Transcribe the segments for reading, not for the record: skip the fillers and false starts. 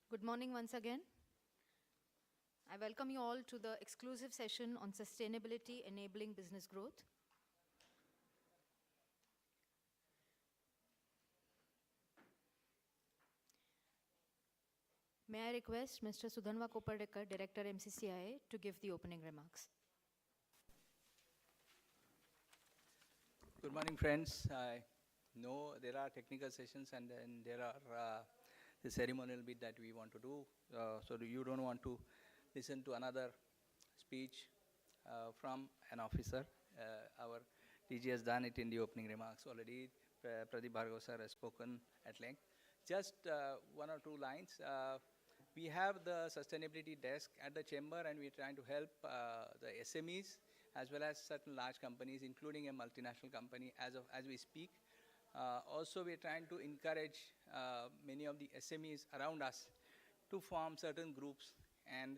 Good morning once again. I welcome you all to the exclusive session on sustainability enabling business growth. May I request Mr. Sudhanva Kopardekar, Director MCCIA, to give the opening remarks. Good morning, friends. I know there are technical sessions and then there are the ceremonial bit that we want to do. So you don't want to listen to another speech from an officer. Our DG has done it in the opening remarks already. Pradeep Bhargava sir has spoken at length. Just one or two lines. We have the sustainability desk at the chamber and we're trying to help the SMEs as well as certain large companies, including a multinational company as we speak. Also, we're trying to encourage many of the SMEs around us to form certain groups and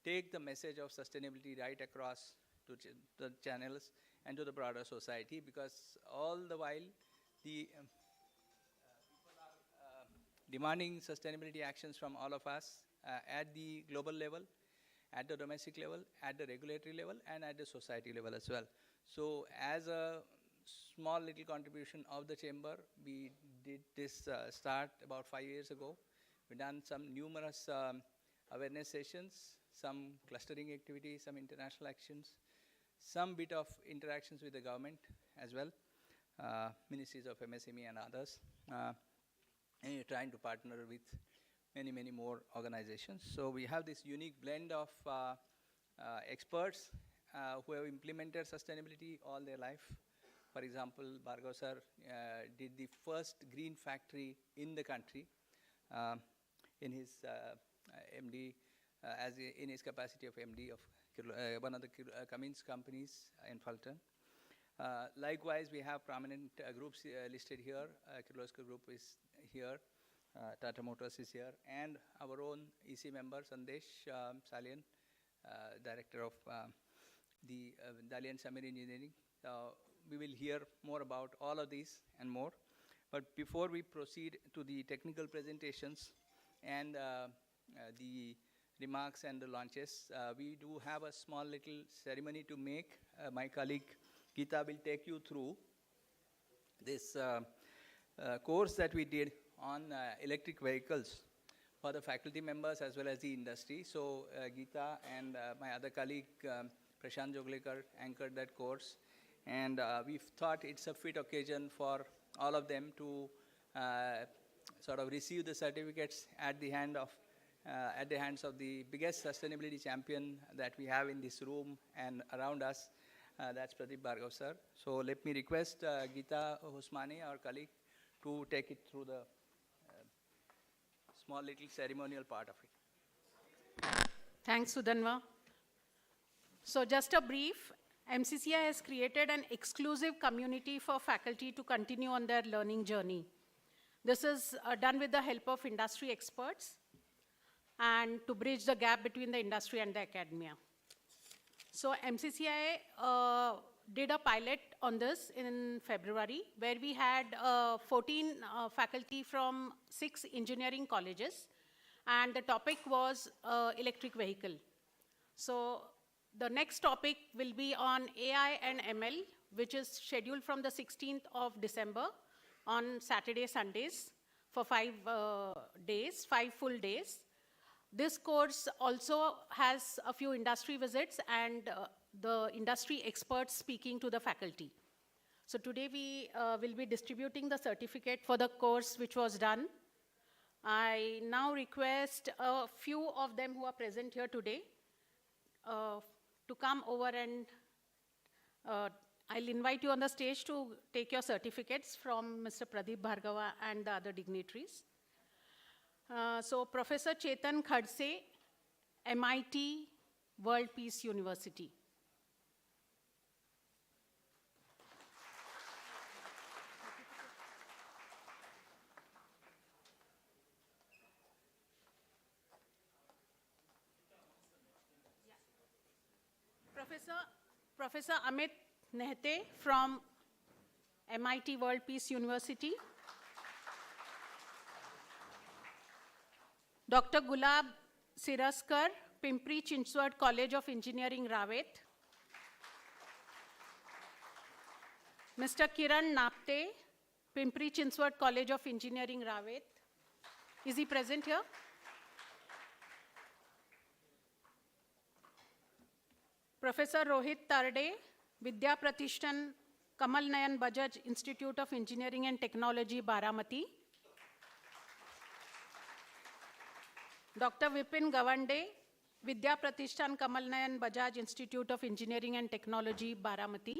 take the message of sustainability right across to the channels and to the broader society, because all the while the people are demanding sustainability actions from all of us at the global level, at the domestic level, at the regulatory level, and at the society level as well. So as a small little contribution of the chamber, we did this start about 5 years ago. We've done some numerous awareness sessions, some clustering activities, some international actions, some bit of interactions with the government as well, ministries of MSME and others. And we're trying to partner with many more organizations. So we have this unique blend of experts who have implemented sustainability all their life. For example, Bhargava sir did the first green factory in the country in his MD, in his capacity of MD of one of the Cummins companies in Fulton. Likewise, we have prominent groups listed here. Kirloskar Group is here. Tata Motors is here, and our own EC member Sandesh Salian, director of the Dalian Samir Engineering. We will hear more about all of these and more. But before we proceed to the technical presentations and the remarks and the launches, we do have a small little ceremony to make. My colleague Geeta will take you through this course that we did on electric vehicles for the faculty members as well as the industry. So Geeta and my other colleague Prashant Joglekar anchored that course, and we thought it's a fit occasion for all of them to sort of receive the certificates at the hands of the biggest sustainability champion that we have in this room and around us. That's Pradeep Bhargava sir. So let me request Geeta Hosmani, our colleague, to take it through the small little ceremonial part of it. Thanks, Sudhanva. So just a brief, MCCI has created an exclusive community for faculty to continue on their learning journey. This is done with the help of industry experts and to bridge the gap between the industry and the academia. So MCCI did a pilot on this in February, where we had 14 faculty from 6 engineering colleges, and the topic was electric vehicle. So the next topic will be on AI and ML, which is scheduled from the 16th of December on Saturday, Sundays for 5 days, 5 full days. This course also has a few industry visits and the industry experts speaking to the faculty. So today we will be distributing the certificate for the course which was done. I now request a few of them who are present here today to come over, and I'll invite you on the stage to take your certificates from Mr. Pradeep Bhargava and the other dignitaries. So Professor Chetan Khadse, MIT World Peace University. Professor Amit Nehte from MIT World Peace University. Dr. Gulab Siraskar, Pimpri Chinchwad College of Engineering, Ravet. Mr. Kiran Napte, Pimpri Chinchwad College of Engineering, Ravet. Is he present here? Professor Rohit Tarde, Vidya Pratishthan Kamal Nayan Bajaj Institute of Engineering and Technology, Baramati. Dr. Vipin Gawande, Vidya Pratishthan Kamal Nayan Bajaj Institute of Engineering and Technology, Baramati.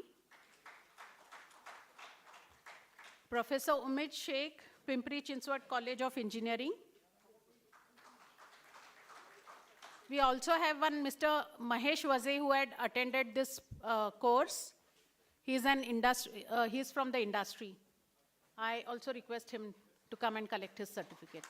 Professor Umid Sheikh, Pimpri Chinchwad College of Engineering. We also have one Mr. Mahesh Waze who had attended this course. He's from the industry. I also request him to come and collect his certificate.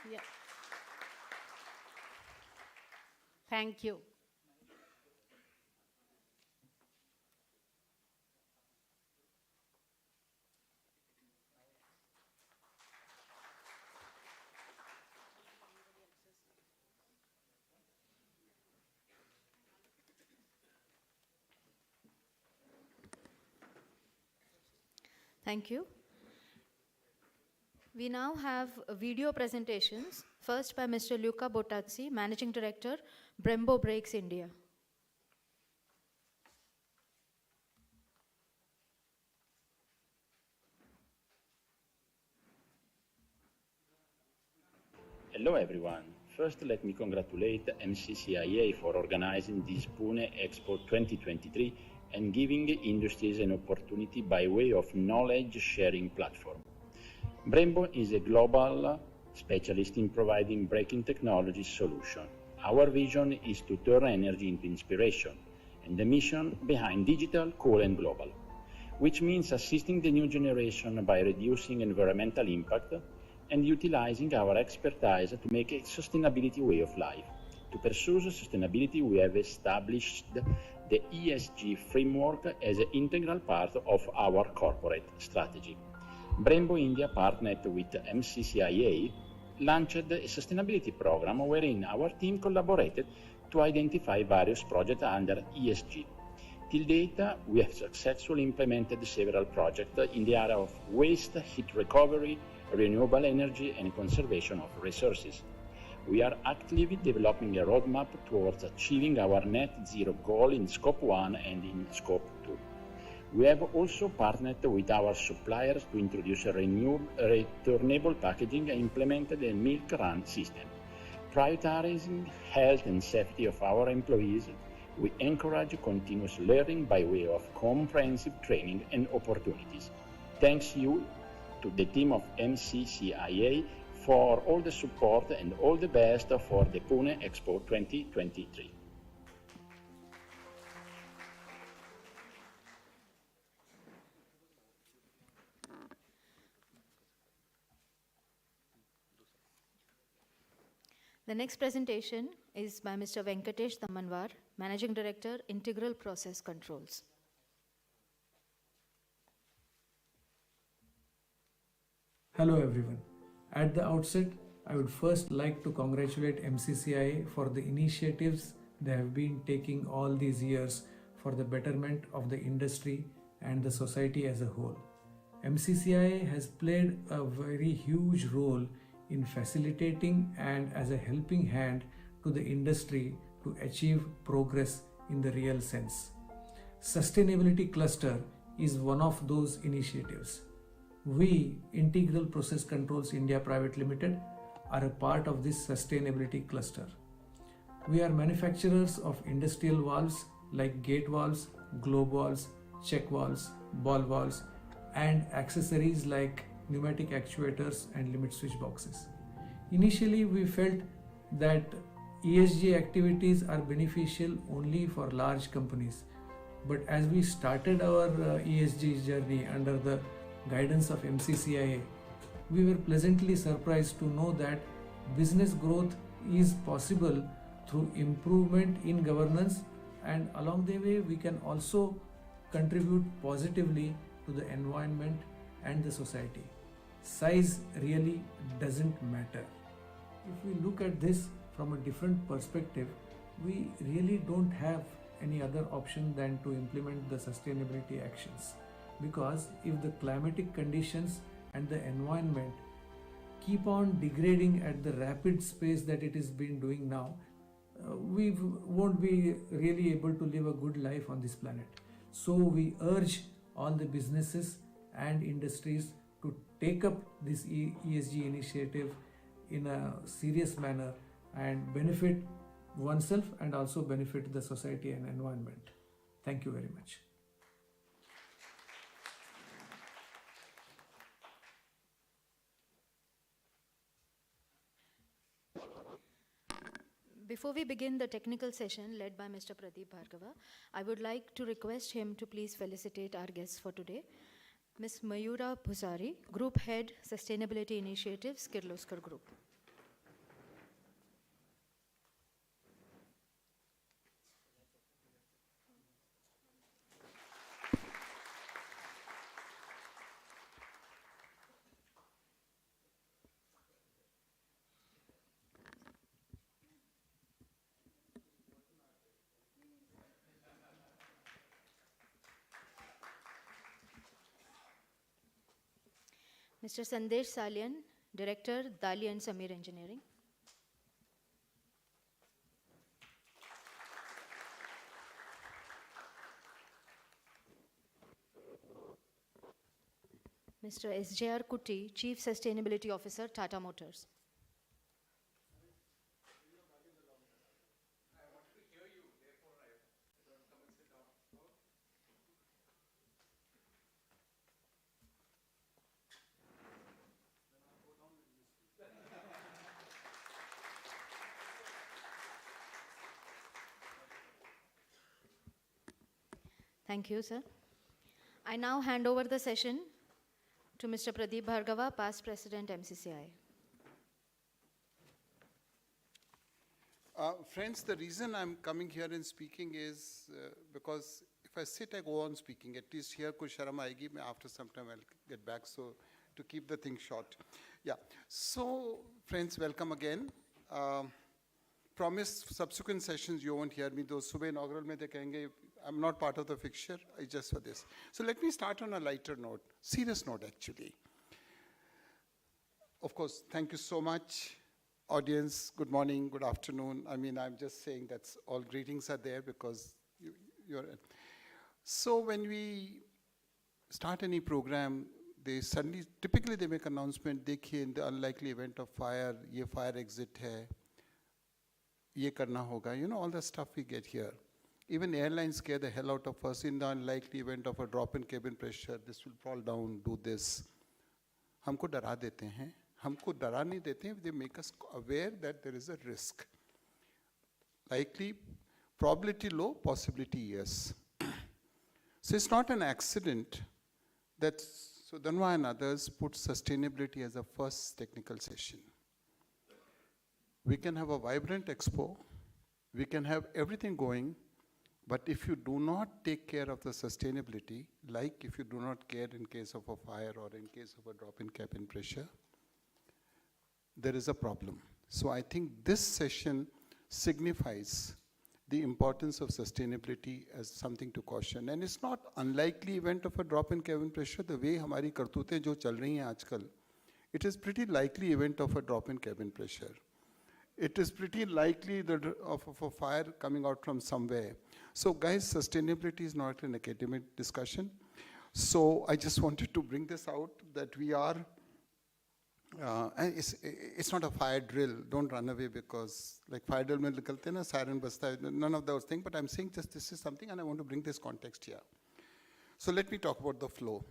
Yeah. Thank you. Thank you. We now have video presentations, first by Mr. Luca Bottazzi, Managing Director, Brembo Brakes India. Hello everyone. First, let me congratulate MCCIA for organizing this Pune Expo 2023 and giving industries an opportunity by way of knowledge-sharing platform. Brembo is a global specialist in providing braking technology solution. Our vision is to turn energy into inspiration, and the mission behind digital, cool and global, which means assisting the new generation by reducing environmental impact and utilizing our expertise to make a sustainability way of life. To pursue sustainability, we have established the ESG framework as an integral part of our corporate strategy. Brembo India partnered with MCCIA, launched a sustainability program wherein our team collaborated to identify various projects under ESG. Till date, we have successfully implemented several projects in the area of waste, heat recovery, renewable energy and conservation of resources. We are actively developing a roadmap towards achieving our net zero goal in Scope 1 and in Scope 2. We have also partnered with our suppliers to introduce a returnable packaging and implemented a milk run system. Prioritizing health and safety of our employees, we encourage continuous learning by way of comprehensive training and opportunities. Thanks you to the team of MCCIA for all the support and all the best for the Pune Expo 2023. The next presentation is by Mr. Venkatesh Tamanwar, Managing Director, Integral Process Controls. Hello everyone. At the outset, I would first like to congratulate MCCIA for the initiatives they have been taking all these years for the betterment of the industry and the society as a whole. MCCIA has played a very huge role in facilitating and as a helping hand to the industry to achieve progress in the real sense. Sustainability Cluster is one of those initiatives. We, Integral Process Controls India Private Limited, are a part of this sustainability cluster. We are manufacturers of industrial valves like gate valves, globe valves, check valves, ball valves, and accessories like pneumatic actuators and limit switch boxes. Initially, we felt that ESG activities are beneficial only for large companies. But as we started our ESG journey under the guidance of MCCIA, we were pleasantly surprised to know that business growth is possible through improvement in governance, and along the way we can also contribute positively to the environment and the society. Size really doesn't matter. If we look at this from a different perspective, we really don't have any other option than to implement the sustainability actions, because if the climatic conditions and the environment keep on degrading at the rapid pace that it is been doing now, we won't be really able to live a good life on this planet. So we urge all the businesses and industries to take up this ESG initiative in a serious manner and benefit oneself and also benefit the society and environment. Thank you very much. Before we begin the technical session led by Mr. Pradeep Bhargava, I would like to request him to please felicitate our guests for today. Ms. Mayura Pusari, Group Head, Sustainability Initiatives, Kirloskar Group. Mr. Sandesh Salian, Director, Dali and Samir Engineering. Mr. SJR Kuti, Chief Sustainability Officer, Tata Motors. Thank you, sir. I now hand over the session to Mr. Pradeep Bhargava, past President, MCCI. Friends, the reason I'm coming here and speaking is because if I sit, I go on speaking. At least here, kuch sharam aayegi. After some time, I'll get back. So, to keep the thing short. Yeah. So, friends, welcome again. Promise subsequent sessions you won't hear me. Those subah inaugural mein they kahenge, I'm not part of the fixture. It's just for this. So let me start on a lighter note, serious note actually. Of course, thank you so much, audience. Good morning, good afternoon. I mean, I'm just saying that's all greetings are there because you're. So when we start any program, they suddenly, typically they make announcement. Dekhiye, in the unlikely event of fire, ye fire exit hai, ye karna hoga. You know all the stuff we get here. Even airlines scare the hell out of us. In the unlikely event of a drop in cabin pressure, this will fall down, do this. हमको डरा देते हैं. हमको डरा नहीं देते हैं. They make us aware that there is a risk. Likely, probability low, possibility yes. So it's not an accident that Sudhanwa and others put sustainability as a first technical session. We can have a vibrant expo. We can have everything going. But if you do not take care of the sustainability, like if you do not care in case of a fire or in case of a drop in cabin pressure, there is a problem. So I think this session signifies the importance of sustainability as something to caution. And it's not unlikely event of a drop in cabin pressure. The way हमारी करतूतें जो चल रही हैं आजकल, it is pretty likely event of a drop in cabin pressure. It is pretty likely that of a fire coming out from somewhere. So guys, sustainability is not an academic discussion. So I just wanted to bring this out that we are, and it's not a fire drill. Don't run away because like fire drill mein nikalte na, siren basta hai, none of those things. But I'm saying just this is something and I want to bring this context here. So let me talk about the flow.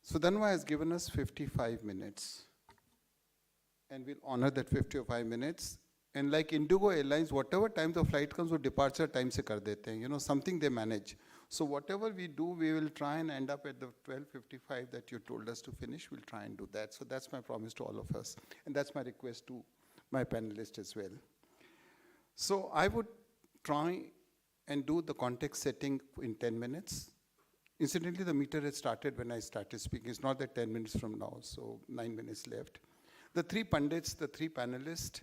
So Dhanwa has given us 55 minutes. And we'll honor that 55 minutes. And like Indigo Airlines, whatever time the flight comes, वो departure time से कर देते हैं. You know, something they manage. So whatever we do, we will try and end up at the 12:55 that you told us to finish. We'll try and do that. So that's my promise to all of us. And that's my request to my panelists as well. So I would try and do the context setting in 10 minutes. Incidentally, the meter had started when I started speaking. It's not that 10 minutes from now, so 9 minutes left. The three pundits, the three panelists,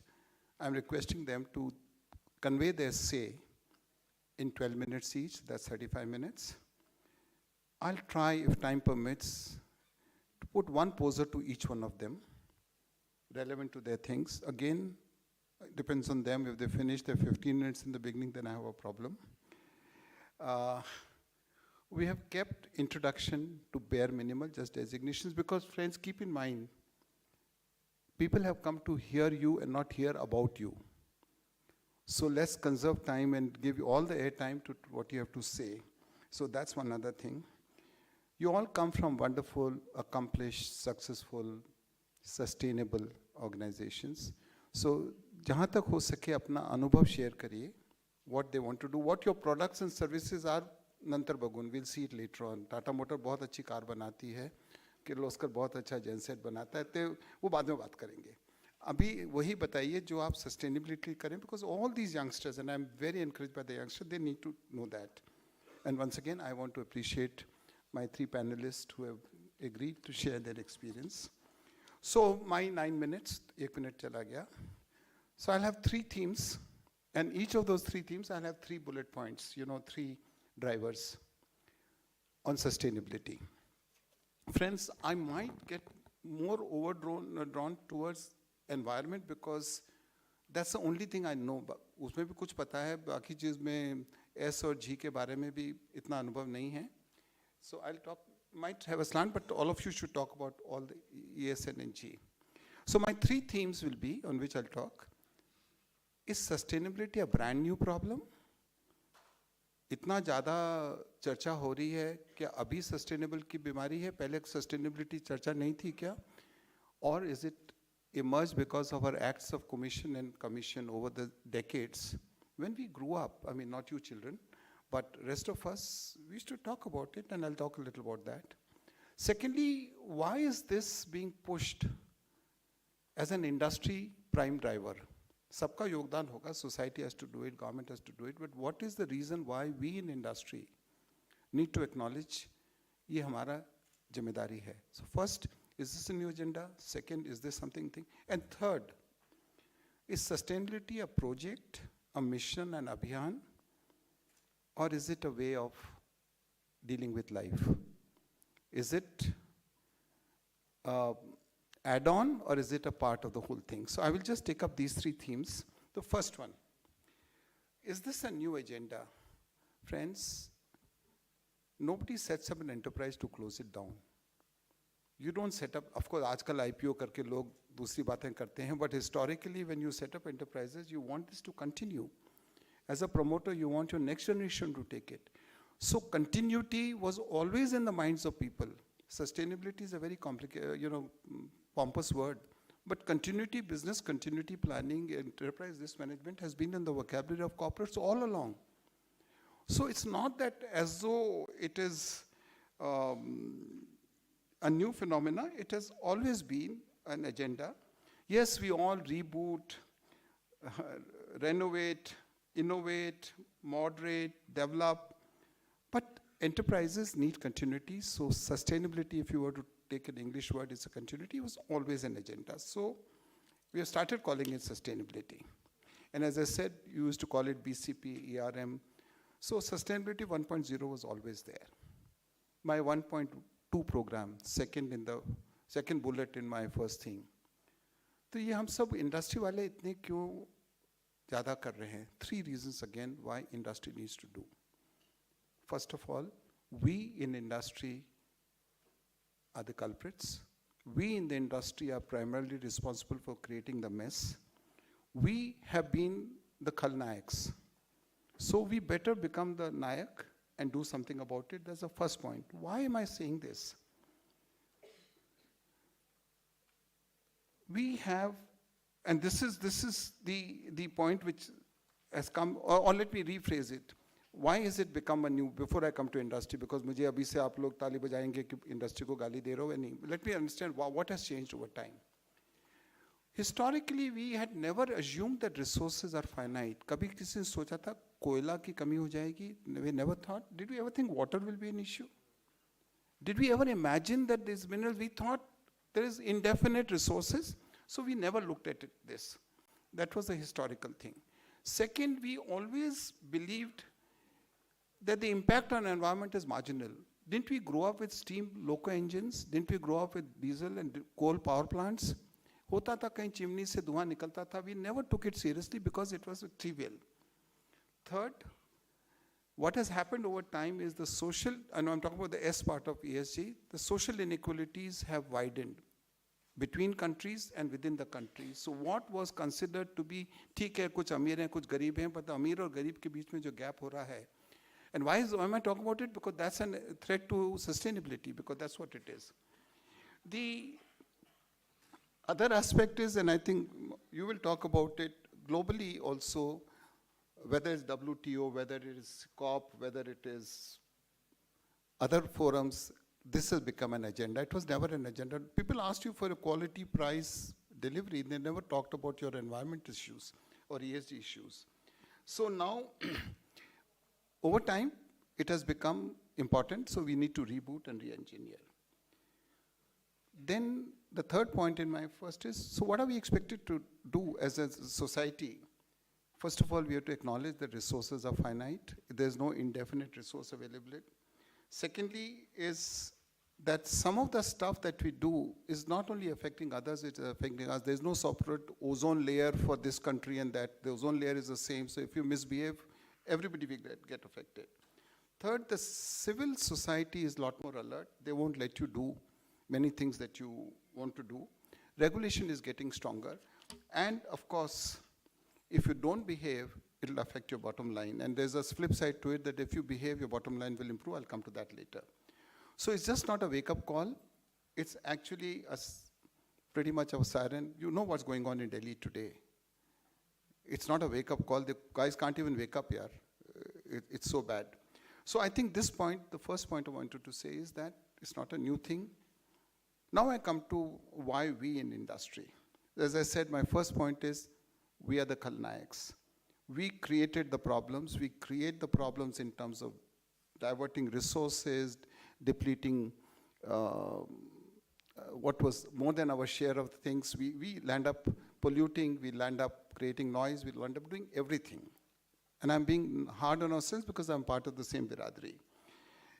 I'm requesting them to convey their say in 12 minutes each. That's 35 minutes. I'll try, if time permits, to put one poser to each one of them, relevant to their things. Again, it depends on them. If they finish their 15 minutes in the beginning, then I have a problem. We have kept introduction to bare minimal, just designations, because friends, keep in mind, people have come to hear you and not hear about you. So let's conserve time and give you all the airtime to what you have to say. So that's one other thing. You all come from wonderful, accomplished, successful, sustainable organizations. So जहाँ तक हो सके अपना अनुभव share करिए, what they want to do, what your products and services are, नंतर बगुन, we'll see it later on. Tata motor बहुत अच्छी कार बनाती है, किर्लोस्कर बहुत अच्छा जेनसेट बनाता है, तो वो बाद में बात करेंगे. अभी वही बताइए जो आप sustainability करें, because all these youngsters, and I'm very encouraged by the youngsters, they need to know that. And once again, I want to appreciate my three panelists who have agreed to share their experience. So my 9 minutes, 1 minute चला गया. So I'll have 3 themes, and each of those 3 themes, I'll have 3 bullet points, 3 drivers on sustainability. Friends, I might get more drawn towards environment because that's the only thing I know. उसमें भी कुछ पता है, बाकी चीज़ में S और G के बारे में भी इतना अनुभव नहीं है. So I'll talk, might have a slant, but all of you should talk about all the ES and G. So my 3 themes will be on which I'll talk. Is sustainability a brand new problem? इतना ज़्यादा चर्चा हो रही है कि अभी sustainable की बीमारी है, पहले सस्टेनेबिलिटी चर्चा नहीं थी क्या? Or is it emerged because of our acts of commission and commission over the decades? When we grew up, I mean not you children, but rest of us, we used to talk about it, and I'll talk a little about that. Secondly, why is this being pushed as an industry prime driver? सबका योगदान होगा, society has to do it, government has to do it, but what is the reason why we in industry need to acknowledge ये हमारा जिम्मेदारी है? So first, is this a new agenda? Second, is this something? And third, is sustainability a project, a mission, an abhiyan, or is it a way of dealing with life? Is it add-on, or is it a part of the whole thing? So I will just take up these 3 themes. The first one, is this a new agenda? Friends, nobody sets up an enterprise to close it down. You don't set up, of course, आजकल IPO करके लोग दूसरी बातें करते हैं, but historically when you set up enterprises, you want this to continue. As a promoter, you want your next generation to take it. So continuity was always in the minds of people. Sustainability is a very complicated, pompous word, but continuity, business continuity planning, enterprise risk management has been in the vocabulary of corporates all along. So it's not that as though it is a new phenomena, it has always been an agenda. Yes, we all reboot, renovate, innovate, moderate, develop, but enterprises need continuity. So sustainability, if you were to take an English word, it's a continuity, was always an agenda. So we have started calling it sustainability. And as I said, you used to call it BCP, ERM. So sustainability 1.0 was always there. My 1.2 program, second bullet in my first theme. तो ये हम सब industry वाले इतने क्यों ज़्यादा कर रहे हैं? 3 reasons again why industry needs to do. First of all, we in industry are the culprits. We in the industry are primarily responsible for creating the mess. We have been the Khalnayaks. So we better become the Nayak and do something about it. That's the first point. Why am I saying this? We have, and this is the point which has come, or let me rephrase it. why has it become a new, before I come to industry, because मुझे अभी से आप लोग ताली बजाएंगे कि industry को गाली दे रहे हो या नहीं. Let me understand what has changed over time. Historically, we had never assumed that resources are finite. कभी किसी ने सोचा था कोयला की कमी हो जाएगी? We never thought. Did we ever think water will be an issue? Did we ever imagine that these minerals, we thought there is indefinite resources, so we never looked at this. That was a historical thing. Second, we always believed that the impact on environment is marginal. Didn't we grow up with steam loco engines? Didn't we grow up with diesel and coal power plants? होता था कहीं chimney से धुआं निकलता था. We never took it seriously because it was trivial. Third, what has happened over time is the social, and I'm talking about the S part of ESG, the social inequalities have widened between countries and within the country. So what was considered to be, ठीक है कुछ अमीर हैं कुछ गरीब हैं, but अमीर और गरीब के बीच में जो gap हो रहा है, and why am I talking about it? Because that's a threat to sustainability, because that's what it is. The other aspect is, and I think you will talk about it globally also, whether it's WTO, whether it is COP, whether it is other forums, this has become an agenda. It was never an agenda. People asked you for a quality price delivery. They never talked about your environment issues or ESG issues. So now, over time, it has become important, so we need to reboot and re-engineer. Then the third point in my first is, so what are we expected to do as a society? First of all, we have to acknowledge that resources are finite. There's no indefinite resource available. Secondly is that some of the stuff that we do is not only affecting others, it's affecting us. There's no separate ozone layer for this country and that. The ozone layer is the same, so if you misbehave, everybody will get affected. Third, the civil society is a lot more alert. They won't let you do many things that you want to do. Regulation is getting stronger. And of course, if you don't behave, it'll affect your bottom line. And there's a flip side to it that if you behave, your bottom line will improve. I'll come to that later. So it's just not a wake-up call. It's actually pretty much a siren. You know what's going on in Delhi today. It's not a wake-up call. The guys can't even wake up here. It's so bad. So I think this point, the first point I wanted to say is that it's not a new thing. Now I come to why we in industry. As I said, my first point is we are the Khalnayaks. We created the problems. We create the problems in terms of diverting resources, depleting what was more than our share of things. We land up polluting, we land up creating noise, we land up doing everything. And I'm being hard on ourselves because I'm part of the same biradri.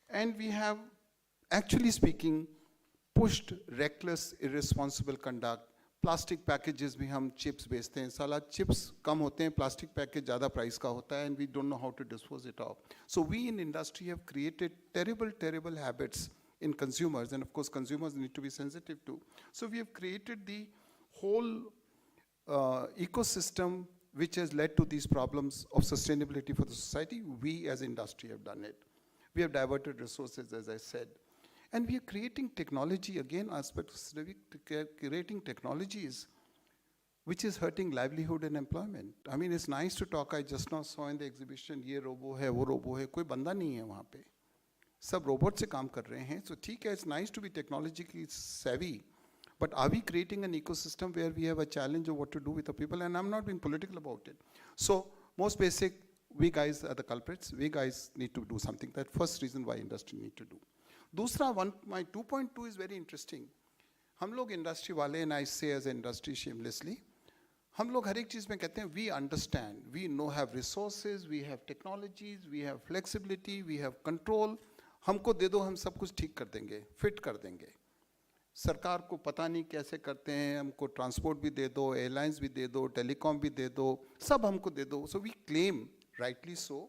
And we have, actually speaking, pushed reckless, irresponsible conduct. Plastic packages में हम chips बेचते हैं. साला chips कम होते हैं, plastic package ज़्यादा price का होता है, and we don't know how to dispose it of. So we in industry have created terrible, terrible habits in consumers, and of course consumers need to be sensitive too. So we have created the whole ecosystem which has led to these problems of sustainability for the society. We as industry have done it. We have diverted resources, as I said. And we are creating technology, again, aspects, creating technologies which is hurting livelihood and employment. I mean, it's nice to talk. I just now saw in the exhibition, ये robo है, वो robo है, कोई बंदा नहीं है वहाँ पे. सब robot से काम कर रहे हैं. So ठीक है, it's nice to be technologically savvy. But are we creating an ecosystem where we have a challenge of what to do with the people? And I'm not being political about it. So most basic, we guys are the culprits. We guys need to do something. That's first reason why industry need to do. दूसरा one, my 2.2 is very interesting. हम लोग industry वाले, and I say as an industry shamelessly, हम लोग हर एक चीज़ में कहते हैं we understand, we know have resources, we have technologies, we have flexibility, we have control. हमको दे दो हम सब कुछ ठीक कर देंगे, fit कर देंगे. सरकार को पता नहीं कैसे करते हैं, हमको ट्रांसपोर्ट भी दे दो, एयरलाइंस भी दे दो, टेलीकॉम भी दे दो, सब हमको दे दो. So we claim, rightly so,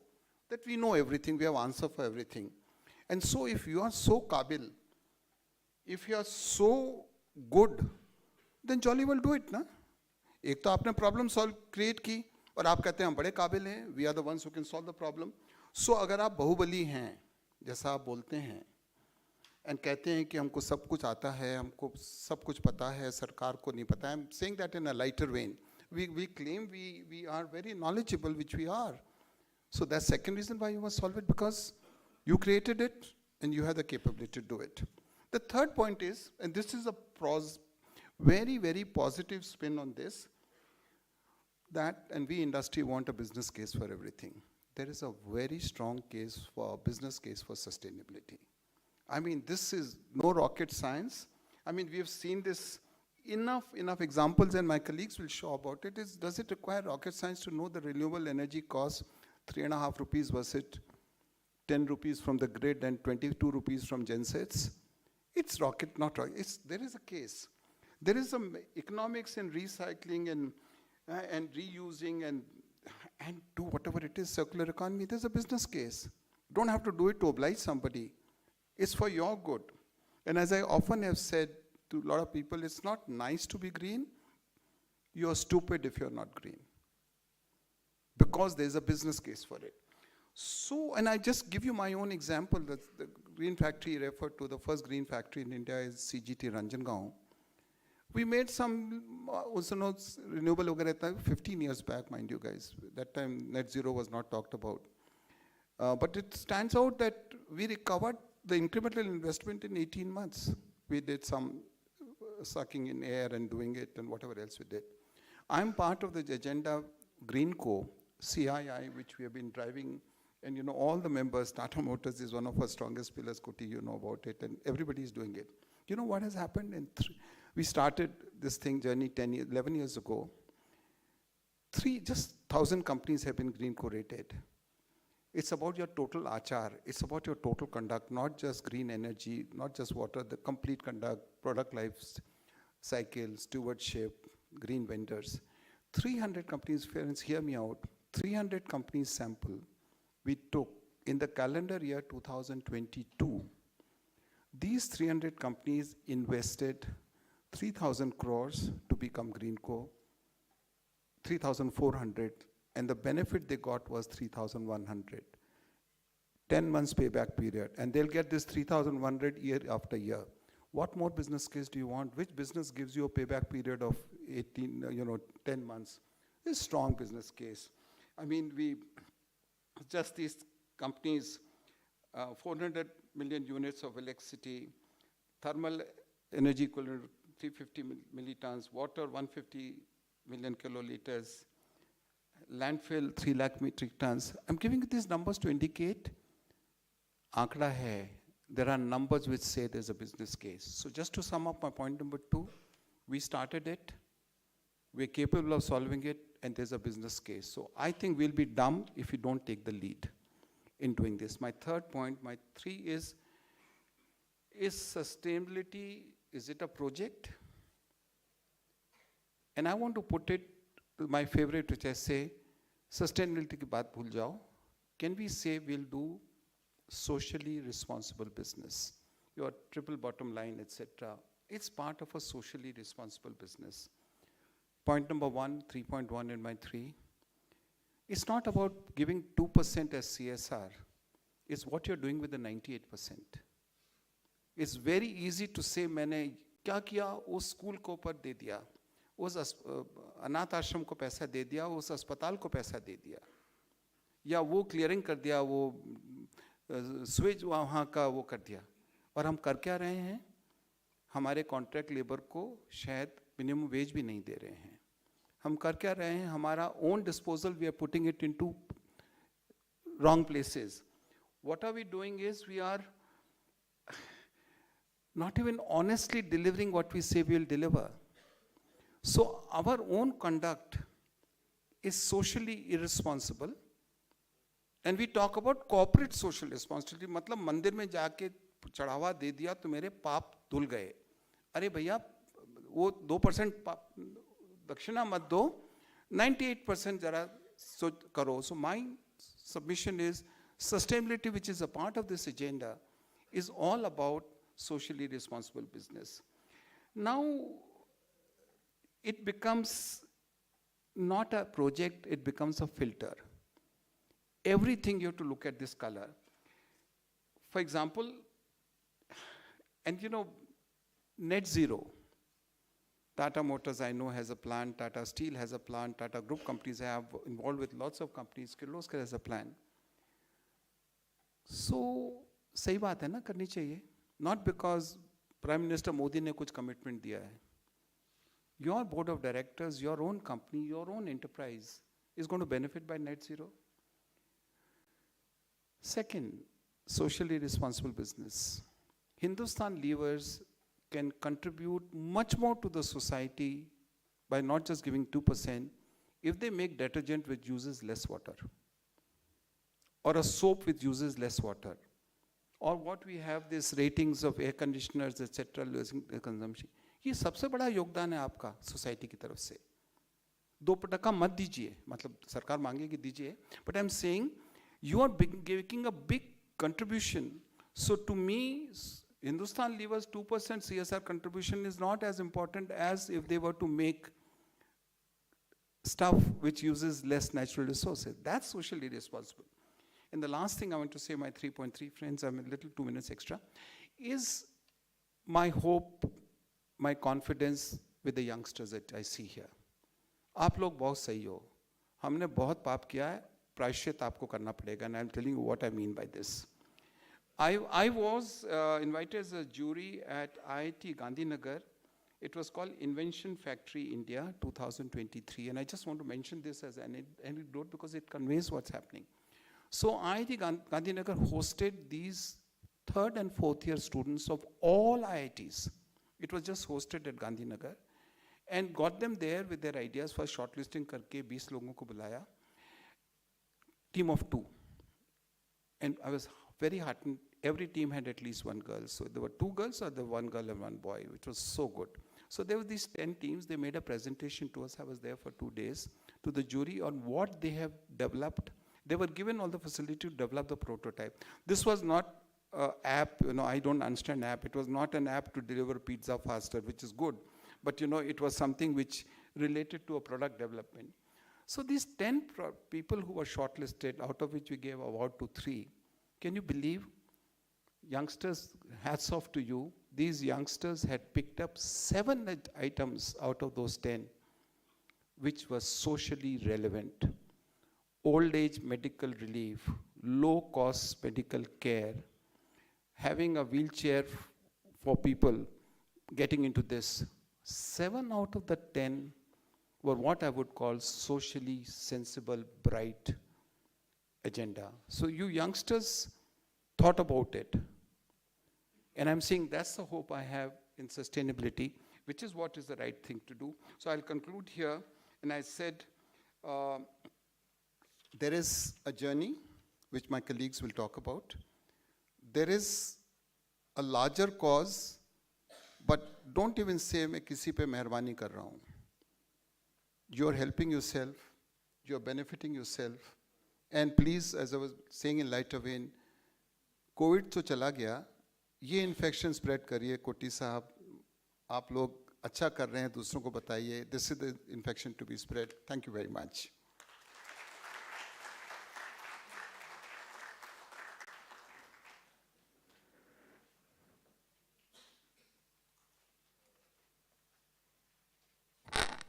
that we know everything, we have answer for everything. And so if you are so kabil, if you are so good, then jolly well do it, na? एक तो आपने problem solve create की और आप कहते हैं हम बड़े काबिल हैं, we are the ones who can solve the problem. So अगर आप बाहुबली हैं, जैसा आप बोलते हैं, and कहते हैं कि हमको सब कुछ आता है, हमको सब कुछ पता है, सरकार को नहीं पता है. I'm saying that in a lighter vein. We claim we are very knowledgeable, which we are. So that's second reason why you must solve it, because you created it and you have the capability to do it. The third point is, and this is a very, very positive spin on this, that, and we industry want a business case for everything. There is a very strong case for business case for sustainability. I mean, this is no rocket science. I mean, we have seen this enough examples, and my colleagues will show about it. Does it require rocket science to know the renewable energy costs 3.5 rupees versus 10 rupees from the grid and 22 rupees from gensets? It's rocket, not rocket. There is a case. There is some economics in recycling and reusing and do whatever it is, circular economy. There's a business case. You don't have to do it to oblige somebody. It's for your good. And as I often have said to a lot of people, it's not nice to be green. You're stupid if you're not green, because there's a business case for it. So, and I just give you my own example. The green factory referred to, the first green factory in India is CGT Ranjangaon. We made some renewable वगैरह 15 years back, mind you guys. That time net zero was not talked about. But it stands out that we recovered the incremental investment in 18 months. We did some sucking in air and doing it and whatever else we did. I'm part of the agenda Greenco, CII, which we have been driving, and you know, all the members, Tata Motors is one of our strongest pillars, Kuti, you know about it, and everybody is doing it. You know what has happened? We started this journey 11 years ago. Just 1,000 companies have been Greenco rated. It's about your total achar. It's about your total conduct, not just green energy, not just water, the complete conduct, product life cycle, stewardship, green vendors. 300 companies, friends, hear me out. 300 companies sample we took in the calendar year 2022. These 300 companies invested 3,000 crores to become Greenco, 3,400, and the benefit they got was 3,100. 10 months payback period, and they'll get this 3,100 year after year. What more business case do you want? Which business gives you a payback period of 10 months? It's a strong business case. I mean, just these companies, 400 million units of electricity, thermal energy equivalent 350 millitons, water 150 million kiloliters, landfill 3 lakh metric tons. I'm giving you these numbers to indicate ankda hai. There are numbers which say there's a business case. So just to sum up my point number 2, we started it, we're capable of solving it, and there's a business case. So I think we'll be dumb if we don't take the lead in doing this. My third point, my 3 is sustainability, is it a project? And I want to put it, my favorite, which I say, sustainability ki baat bhul jao. Can we say we'll do socially responsible business? Your triple bottom line, etc. It's part of a socially responsible business. Point number 1, 3.1 in my 3. It's not about giving 2% as CSR. It's what you're doing with the 98%. It's very easy to say, मैंने क्या किया, उस school को पर दे दिया, उस अनाथ आश्रम को पैसा दे दिया, उस अस्पताल को पैसा दे दिया, या वो क्लियरिंग कर दिया, वो स्विच वहाँ का वो कर दिया. और हम कर क्या रहे हैं? हमारे कॉन्ट्रैक्ट लेबर को शायद मिनिमम वेज भी नहीं दे रहे हैं. हम कर क्या रहे हैं? हमारा own disposal we are putting it into wrong places. What are we doing is we are not even honestly delivering what we say we will deliver. So our own conduct is socially irresponsible. And we talk about corporate social responsibility. मतलब मंदिर में जाके चढ़ावा दे दिया तो मेरे पाप धुल गए. अरे भैया वो 2% दक्षिणा मत दो, 98% जरा करो. So my submission is sustainability, which is a part of this agenda, is all about socially responsible business. Now, it becomes not a project, it becomes a filter. Everything you have to look at this color. For example, and you know, net zero. Tata Motors, I know, has a plan. Tata Steel has a plan. Tata Group companies have involved with lots of companies. Kirloskar has a plan. So सही बात है ना, करनी चाहिए. Not because Prime Minister Modi ने कुछ commitment दिया है. Your board of directors, your own company, your own enterprise is going to benefit by net zero. Second, socially responsible business. Hindustan Levers can contribute much more to the society by not just giving 2% if they make detergent which uses less water, or a soap which uses less water, or what we have these ratings of air conditioners etc. losing consumption. ये सबसे बड़ा योगदान है आपका society की तरफ से. 2% मत दीजिए, मतलब सरकार मांगेगी दीजिए, but I'm saying you are giving a big contribution. So to me, Hindustan Lever's 2% CSR contribution is not as important as if they were to make stuff which uses less natural resources. That's socially responsible. And the last thing I want to say, my 3.3 friends, I'm a little 2 minutes extra, is my hope, my confidence with the youngsters that I see here. आप लोग बहुत सही हो. हमने बहुत पाप किया है, प्रायश्चित आपको करना पड़ेगा. And I'm telling you what I mean by this. I was invited as a jury at IIT Gandhinagar. It was called Invention Factory India 2023. And I just want to mention this as an anecdote because it conveys what's happening. So IIT Gandhinagar hosted these 3rd and 4th year students of all IITs. It was just hosted at Gandhinagar and got them there with their ideas. First shortlisting करके 20 लोगों को बुलाया, team of 2. And I was very heartened. Every team had at least one girl. So there were 2 girls or there were 1 girl and 1 boy, which was so good. So there were these 10 teams. They made a presentation to us. I was there for 2 days to the jury on what they have developed. They were given all the facility to develop the prototype. This was not an app, I don't understand app. It was not an app to deliver pizza faster, which is good. But it was something which related to a product development. So these 10 people who were shortlisted, out of which we gave award to 3, can you believe? Youngsters, hats off to you. These youngsters had picked up 7 items out of those 10, which was socially relevant. Old age medical relief, low cost medical care, having a wheelchair for people getting into this. 7 out of the 10 were what I would call socially sensible, bright agenda. So you youngsters thought about it. And I'm saying that's the hope I have in sustainability, which is what is the right thing to do. So I'll conclude here. And I said, there is a journey which my colleagues will talk about. There is a larger cause, but don't even say मैं किसी पे मेहरबानी कर रहा हूँ. You're helping yourself, you're benefiting yourself. And please, as I was saying in lighter vein, COVID तो चला गया, ये infection spread करिए, कोटी साहब, आप लोग अच्छा कर रहे हैं, दूसरों को बताइए. This is the infection to be spread. Thank you very much.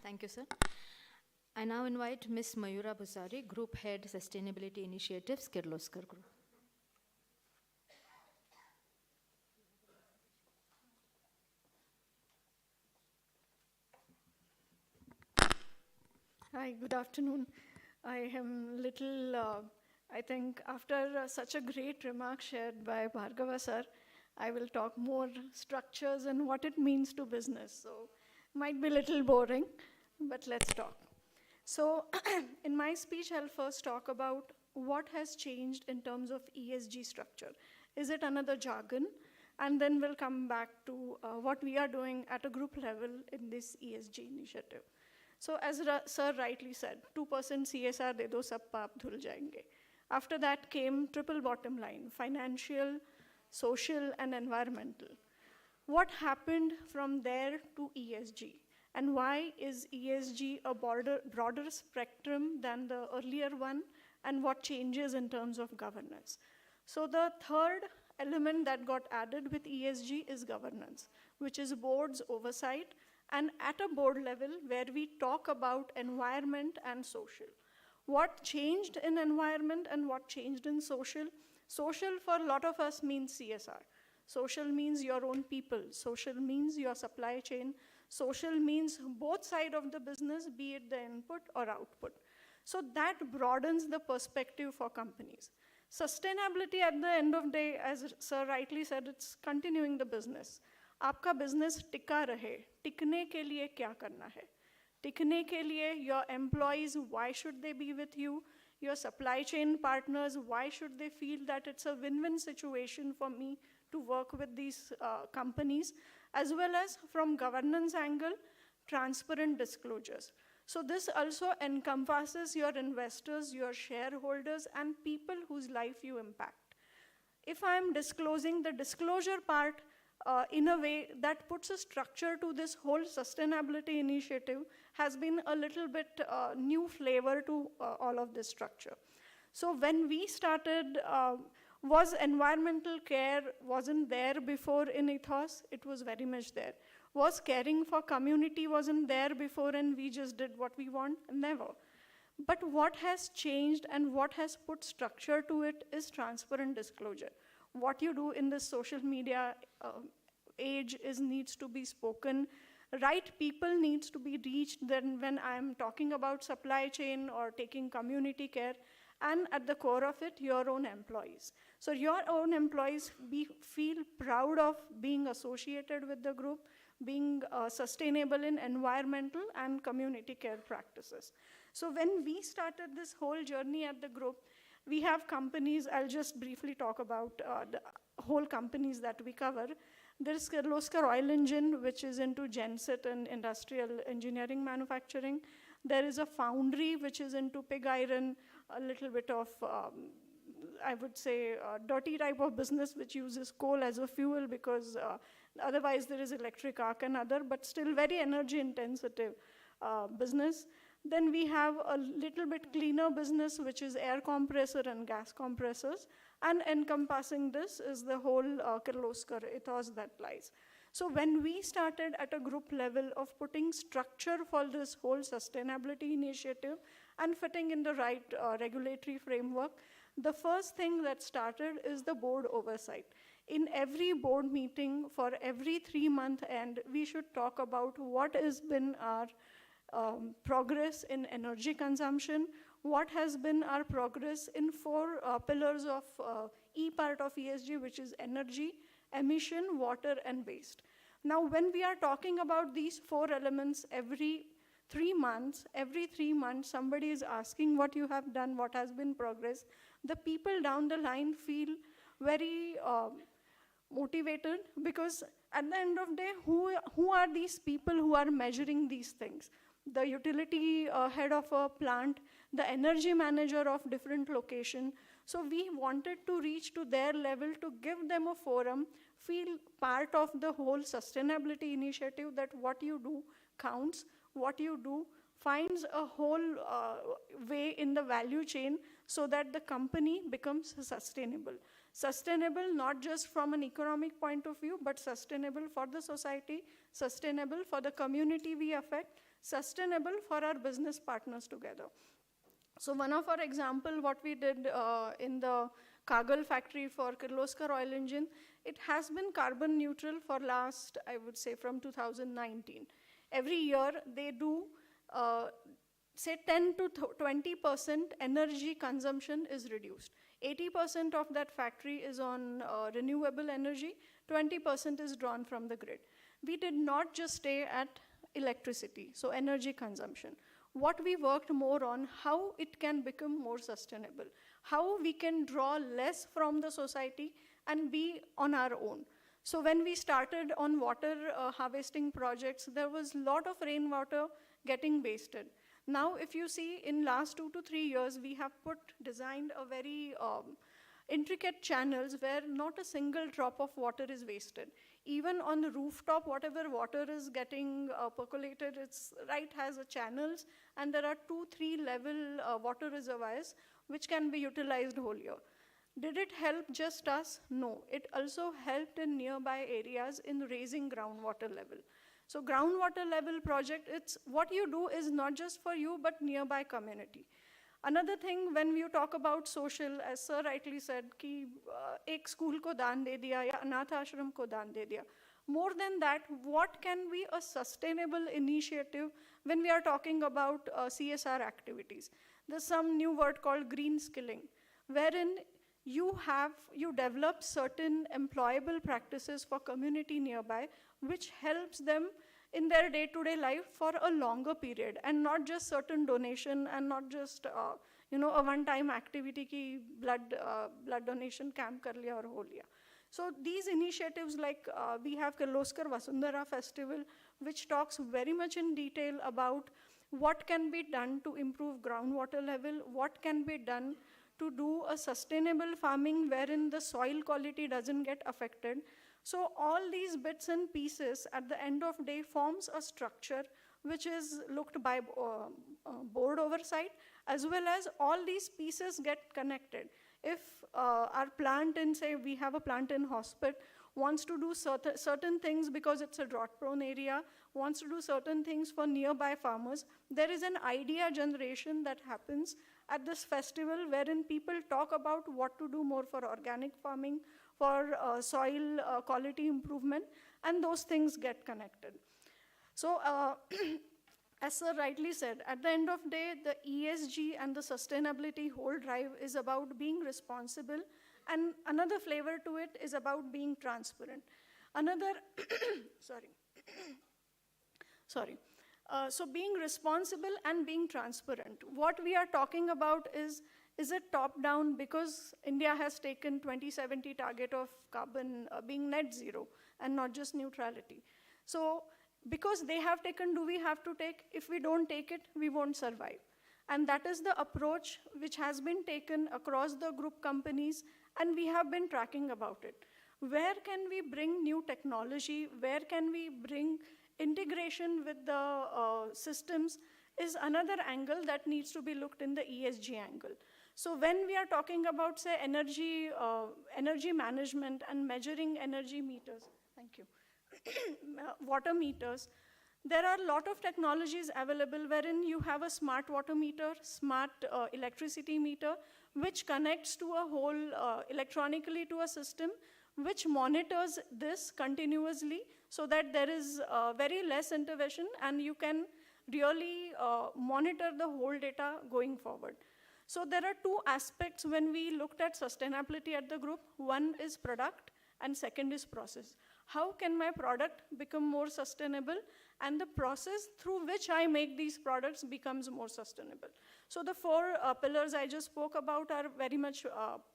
Thank you, sir. I now invite Ms. Mayura Bhusari, Group Head, Sustainability Initiatives, Kirloskar Group. Hi, good afternoon. I am little, I think after such a great remark shared by Bhargava sir, I will talk more structures and what it means to business. So might be a little boring, but let's talk. So in my speech, I'll first talk about what has changed in terms of ESG structure. Is it another jargon? And then we'll come back to what we are doing at a group level in this ESG initiative. So as sir rightly said, 2% CSR de do sab paap dhul jayenge. After that came triple bottom line, financial, social, and environmental. What happened from there to ESG? And why is ESG a broader spectrum than the earlier one? And what changes in terms of governance? So the third element that got added with ESG is governance, which is board's oversight, and at a board level where we talk about environment and social. What changed in environment and what changed in social? Social for a lot of us means CSR. Social means your own people. Social means your supply chain. Social means both sides of the business, be it the input or output. So that broadens the perspective for companies. Sustainability at the end of the day, as sir rightly said, it's continuing the business. आपका business टिका रहे, टिकने के लिए क्या करना है? टिकने के लिए your employees, why should they be with you? Your supply chain partners, why should they feel that it's a win-win situation for me to work with these companies? As well as from governance angle, transparent disclosures. So this also encompasses your investors, your shareholders, and people whose life you impact. If I'm disclosing the disclosure part in a way that puts a structure to this whole sustainability initiative, has been a little bit new flavor to all of this structure. So when we started, was environmental care wasn't there before in ethos? It was very much there. Was caring for community wasn't there before and we just did what we want? Never. But what has changed and what has put structure to it is transparent disclosure. What you do in this social media age needs to be spoken. Right people needs to be reached then when I'm talking about supply chain or taking community care, and at the core of it, your own employees. So your own employees feel proud of being associated with the group, being sustainable in environmental and community care practices. So when we started this whole journey at the group, we have companies, I'll just briefly talk about the whole companies that we cover. There's Kirloskar Oil Engine, which is into genset and industrial engineering manufacturing. There is a foundry, which is into pig iron, a little bit of, I would say, dirty type of business, which uses coal as a fuel because otherwise there is electric arc and other, but still very energy intensive business. Then we have a little bit cleaner business, which is air compressor and gas compressors. And encompassing this is the whole Kirloskar ethos that lies. So when we started at a group level of putting structure for this whole sustainability initiative and fitting in the right regulatory framework, the first thing that started is the board oversight. In every board meeting for every 3-month end, we should talk about what has been our progress in energy consumption, what has been our progress in 4 pillars of E part of ESG, which is energy, emission, water, and waste. Now, when we are talking about these 4 elements every 3 months, somebody is asking what you have done, what has been progress. The people down the line feel very motivated because at the end of the day, who are these people who are measuring these things? The utility head of a plant, the energy manager of different location. So we wanted to reach to their level to give them a forum, feel part of the whole sustainability initiative, that what you do counts, what you do finds a whole way in the value chain so that the company becomes sustainable. Sustainable not just from an economic point of view, but sustainable for the society, sustainable for the community we affect, sustainable for our business partners together. So one of our example, what we did in the Kagal factory for Kirloskar Oil Engine, it has been carbon neutral for last, I would say, from 2019. Every year they do, say 10 to 20% energy consumption is reduced. 80% of that factory is on renewable energy, 20% is drawn from the grid. We did not just stay at electricity, so energy consumption. What we worked more on, how it can become more sustainable, how we can draw less from the society and be on our own. So when we started on water harvesting projects, there was a lot of rainwater getting wasted. Now, if you see in last 2 to 3 years, we have designed a very intricate channels where not a single drop of water is wasted. Even on the rooftop, whatever water is getting percolated, has a channels, and there are 2-3 level water reservoirs which can be utilized whole year. Did it help just us? No. It also helped in nearby areas in raising groundwater level. So groundwater level project, it's what you do is not just for you, but nearby community. Another thing, when you talk about social, as sir rightly said, कि एक school को दान दे दिया या अनाथ आश्रम को दान दे दिया. More than that, what can be a sustainable initiative when we are talking about CSR activities? There's some new word called green skilling, wherein you develop certain employable practices for community nearby, which helps them in their day-to-day life for a longer period, and not just certain donation and not just a one-time activity ki blood donation camp kar liya aur ho liya. So these initiatives, like we have Kirloskar Vasundhara Festival, which talks very much in detail about what can be done to improve groundwater level, what can be done to do a sustainable farming wherein the soil quality doesn't get affected. So all these bits and pieces at the end of day forms a structure which is looked by board oversight, as well as all these pieces get connected. If our plant in, say, we have a plant in Hospit, wants to do certain things because it's a drought-prone area, wants to do certain things for nearby farmers, there is an idea generation that happens at this festival wherein people talk about what to do more for organic farming, for soil quality improvement, and those things get connected. So, as sir rightly said, at the end of the day, the ESG and the sustainability whole drive is about being responsible, and another flavor to it is about being transparent. Another, so being responsible and being transparent. What we are talking about is it top-down because India has taken 2070 target of carbon being net zero and not just neutrality. So because they have taken, do we have to take? If we don't take it, we won't survive. And that is the approach which has been taken across the group companies, and we have been tracking about it. Where can we bring new technology? Where can we bring integration with the systems is another angle that needs to be looked in the ESG angle. So when we are talking about, say, energy management and measuring energy meters, thank you, water meters, there are a lot of technologies available wherein you have a smart water meter, smart electricity meter, which connects to a whole electronically to a system, which monitors this continuously so that there is very less intervention and you can really monitor the whole data going forward. So there are two aspects when we looked at sustainability at the group. One is product and second is process. How can my product become more sustainable and the process through which I make these products becomes more sustainable. So the four pillars I just spoke about are very much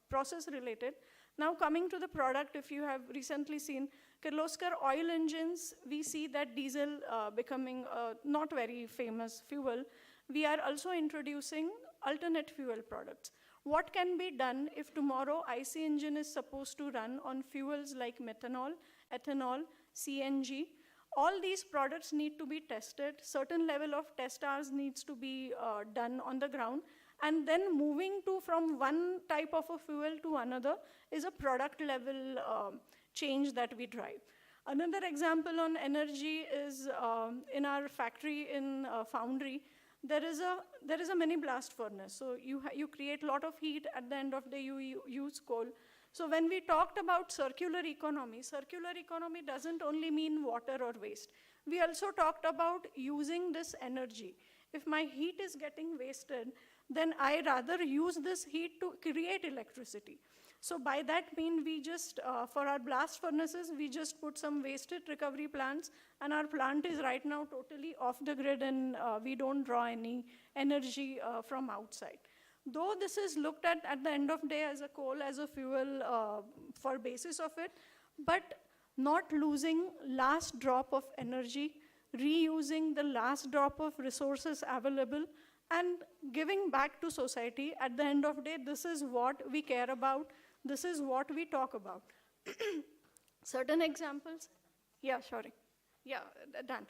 process related. Now coming to the product, if you have recently seen Kirloskar oil engines, we see that diesel becoming not very famous fuel. We are also introducing alternate fuel products. What can be done if tomorrow IC engine is supposed to run on fuels like methanol, ethanol, CNG? All these products need to be tested. Certain level of test hours needs to be done on the ground. And then moving to from one type of a fuel to another is a product level change that we drive. Another example on energy is in our factory in Foundry, there is a mini blast furnace. So you create a lot of heat. At the end of the day, you use coal. So when we talked about circular economy doesn't only mean water or waste. We also talked about using this energy. If my heat is getting wasted, then I rather use this heat to create electricity. So by that mean, we just, for our blast furnaces, we just put some wasted recovery plants, and our plant is right now totally off the grid, and we don't draw any energy from outside. Though this is looked at the end of the day as a coal, as a fuel for basis of it, but not losing last drop of energy, reusing the last drop of resources available, and giving back to society. At the end of the day, this is what we care about. This is what we talk about. Certain examples? Yeah, sorry. Yeah, done.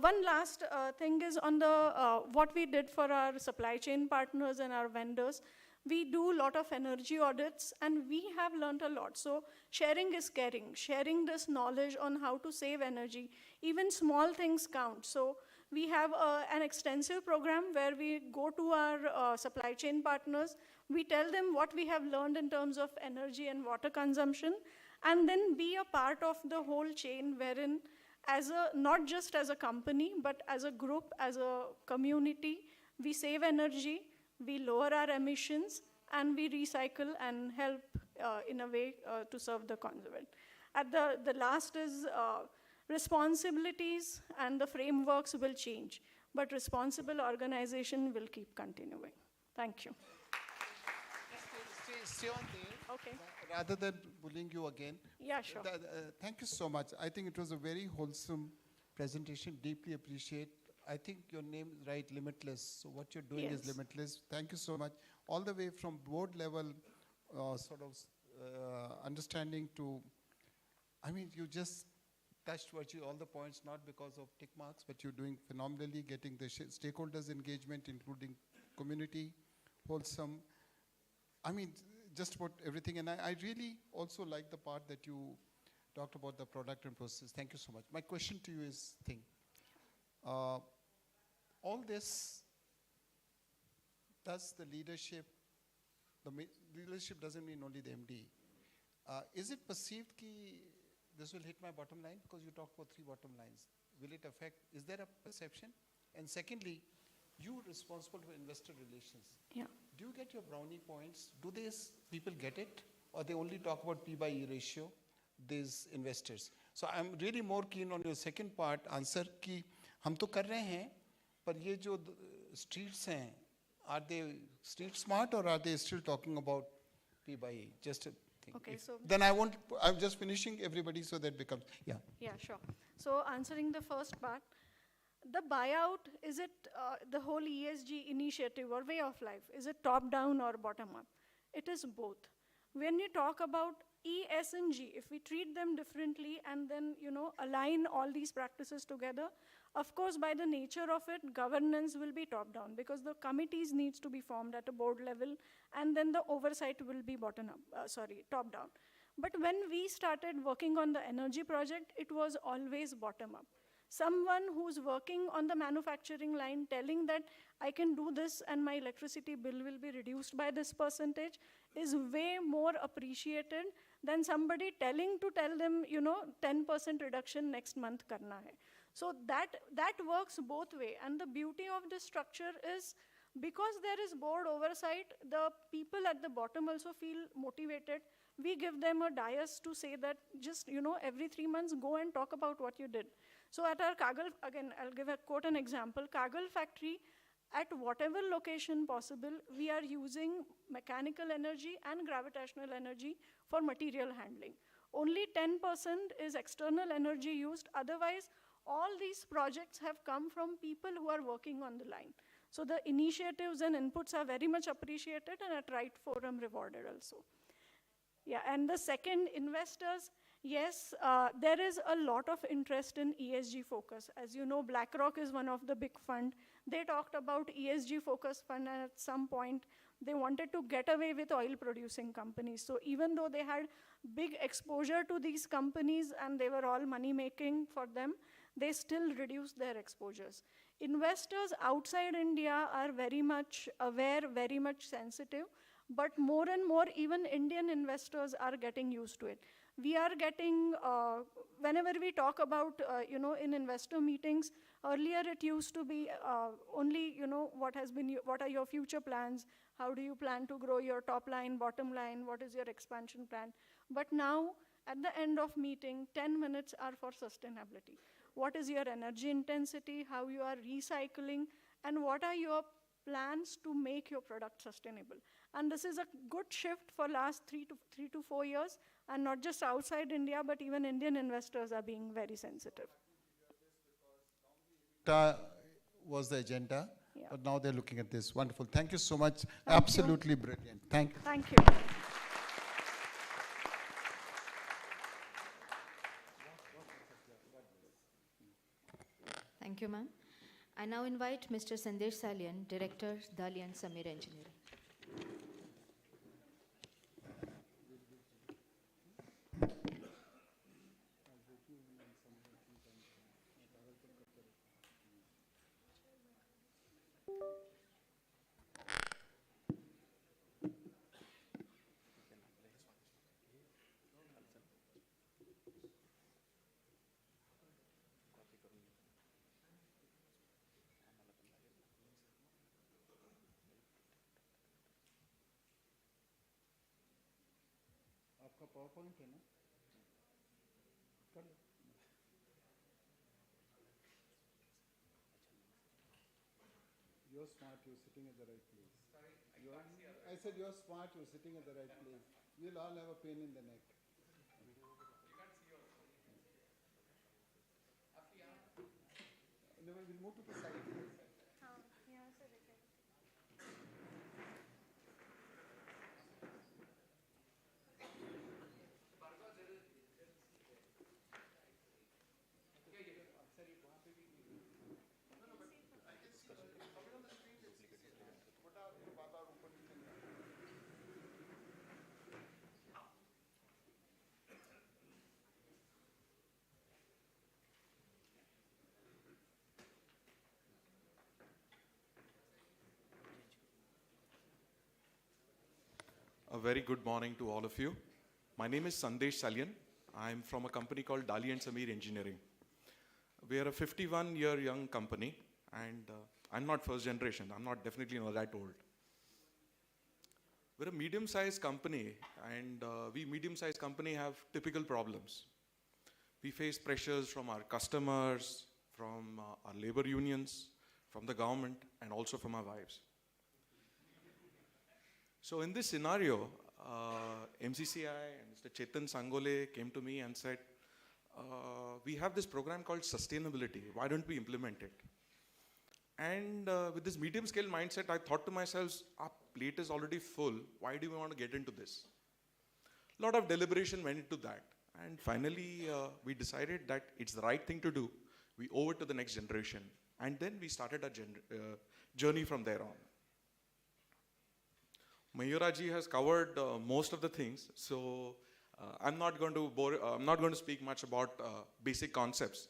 One last thing is on the what we did for our supply chain partners and our vendors. We do a lot of energy audits, and we have learned a lot. So sharing is caring. Sharing this knowledge on how to save energy. Even small things count. So We have an extensive program where we go to our supply chain partners, we tell them what we have learned in terms of energy and water consumption, and then be a part of the whole chain wherein not just as a company, but as a group, as a community, we save energy, we lower our emissions, and we recycle and help in a way to serve the consumer. At the last is responsibilities and the frameworks will change, but responsible organization will keep continuing. Thank you. Stay on there. Okay. Rather than bullying you again. Yeah, sure. Thank you so much. I think it was a very wholesome presentation. Deeply appreciate. I think your name is right, Limitless. So what you're doing is limitless. Thank you so much. All the way from board level, understanding to, I mean, you just touched virtually all the points, not because of tick marks, but you're doing phenomenally, getting the stakeholders engagement, including community, wholesome. I mean, just about everything. And I really also like the part that you talked about the product and process. Thank you so much. My question to you is, all this, does the leadership doesn't mean only the MD. Is it perceived that this will hit my bottom line? Because you talked about 3 bottom lines. Will it affect, is there a perception? And secondly, you responsible for investor relations. Yeah. Do you get your brownie points? Do these people get it? Or they only talk about P/E ratio, these investors? So I'm really more keen on your second part answer कि हम तो कर रहे हैं, पर ये जो streets हैं, are they street smart or are they still talking about P/E? Just a thing. Okay, so then I'm just finishing everybody so that becomes, yeah. Yeah, sure. So answering the first part, the buyout, is it the whole ESG initiative or way of life? Is it top down or bottom up? It is both. When you talk about E, S, and G, if we treat them differently and then, align all these practices together, of course, by the nature of it, governance will be top down because the committees needs to be formed at a board level and then the oversight will be top down. But when we started working on the energy project, it was always bottom up. Someone who's working on the manufacturing line telling that I can do this and my electricity bill will be reduced by this percentage is way more appreciated than somebody tell them, 10% reduction next month karna hai. So that works both way. And the beauty of this structure is because there is board oversight, the people at the bottom also feel motivated. We give them a dais to say that just, every 3 months go and talk about what you did. So at our Kagal, again, I'll give an example. Kagal factory, at whatever location possible, we are using mechanical energy and gravitational energy for material handling. Only 10% is external energy used. Otherwise, all these projects have come from people who are working on the line. So the initiatives and inputs are very much appreciated and at right forum rewarded also. Yeah, and the second, investors, yes, there is a lot of interest in ESG focus. As you know, BlackRock is one of the big fund. They talked about ESG focus fund and at some point they wanted to get away with oil producing companies. So even though they had big exposure to these companies and they were all money making for them, they still reduced their exposures. Investors outside India are very much aware, very much sensitive, but more and more even Indian investors are getting used to it. We are getting, whenever we talk about, in investor meetings, earlier it used to be only, what are your future plans? How do you plan to grow your top line, bottom line? What is your expansion plan? But now, at the end of meeting, 10 minutes are for sustainability. What is your energy intensity? How you are recycling? And what are your plans to make your product sustainable? And this is a good shift for last 3 to 4 years. And not just outside India, but even Indian investors are being very sensitive. Was the agenda, Yeah. but now they're looking at this. Wonderful. Thank you so much. Absolutely brilliant. Thank you. Thank you. Thank you, ma'am. I now invite Mr. Sandesh Salian, Director, Dali and Samir Engineering. You're smart, you're sitting at the right place. I said you're smart, you're sitting at the right place. We'll all have a pain in the neck. No, we'll move to the side. A very good morning to all of you. My name is Sandesh Salyan. I'm from a company called Dali and Sameer Engineering. We are a 51-year young company, and I'm not first generation. I'm not definitely not that old. We're a medium-sized company, and we medium-sized company have typical problems. We face pressures from our customers, from our labor unions, from the government, and also from our wives. So in this scenario, MCCI and Mr. Chetan Sangole came to me and said, we have this program called sustainability. Why don't we implement it? And with this medium scale mindset, I thought to myself, our plate is already full. Why do we want to get into this? A lot of deliberation went into that. And finally, we decided that it's the right thing to do. We owe it to the next generation. And then we started our journey from there on. Mayuraji has covered most of the things, so I'm not going to speak much about basic concepts.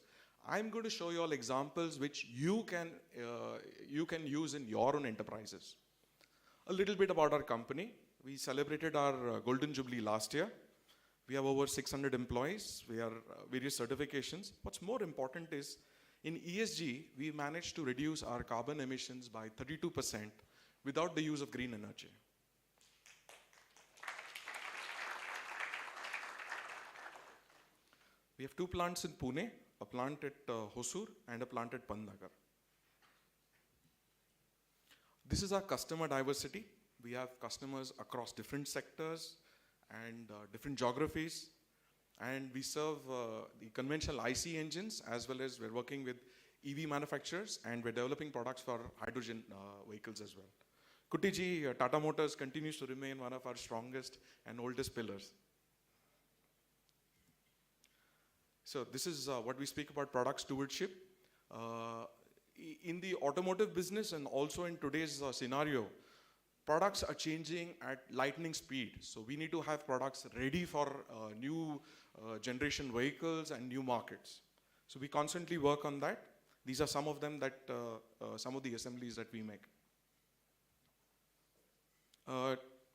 I'm going to show you all examples which you can use in your own enterprises. A little bit about our company. We celebrated our Golden Jubilee last year. We have over 600 employees. We have various certifications. What's more important is, in ESG, we managed to reduce our carbon emissions by 32% without the use of green energy. We have 2 plants in Pune, a plant at Hosur and a plant at Pandnagar. This is our customer diversity. We have customers across different sectors and different geographies. And we serve the conventional IC engines, as well as we're working with EV manufacturers, and we're developing products for hydrogen vehicles as well. Kuttiji, Tata Motors continues to remain one of our strongest and oldest pillars. So this is what we speak about product stewardship. In the automotive business and also in today's scenario, products are changing at lightning speed. So we need to have products ready for new generation vehicles and new markets. So we constantly work on that. These are some of them that, some of the assemblies that we make.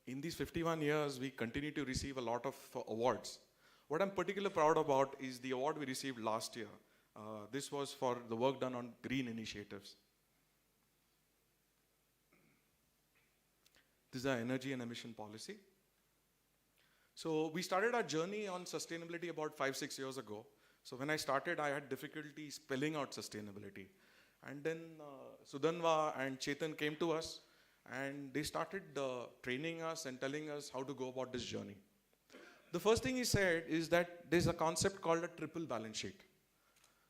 In these 51 years, we continue to receive a lot of awards. What I'm particularly proud about is the award we received last year. This was for the work done on green initiatives. This is our energy and emission policy. So we started our journey on sustainability about 5-6 years ago. So when I started, I had difficulty spelling out sustainability. And then Sudanva and Chetan came to us, and they started training us and telling us how to go about this journey. The first thing he said is that there's a concept called a triple balance sheet.